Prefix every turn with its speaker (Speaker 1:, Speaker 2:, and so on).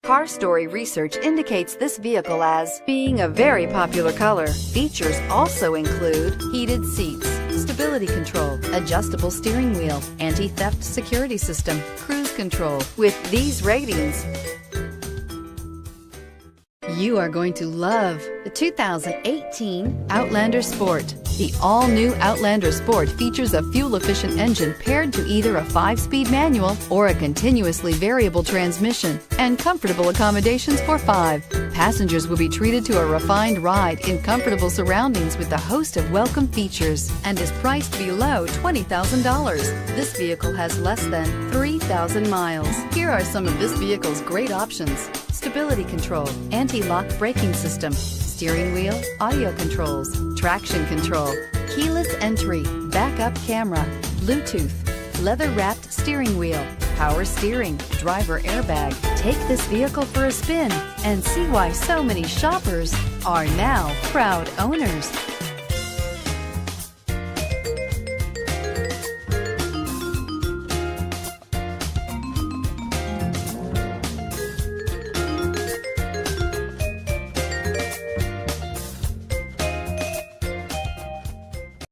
Speaker 1: Car Story research indicates this vehicle as being a very popular color. Features also include heated seats, stability control, adjustable steering wheel, anti-theft security system, cruise control. With these ratings, you are going to love the 2018 Outlander Sport. The all-new Outlander Sport features a fuel-efficient engine paired to either a 5-speed manual or a continuously variable transmission and comfortable accommodations for 5. Passengers will be treated to a refined ride in comfortable surroundings with a host of welcome features and is priced below $20,000. This vehicle has less than 3,000 miles. Here are some of this vehicle's great options: stability control, anti-lock braking system, steering wheel audio controls, traction control, keyless entry, backup camera, Bluetooth, leather-wrapped steering wheel, power steering, driver airbag. Take this vehicle for a spin and see why so many shoppers are now proud owners.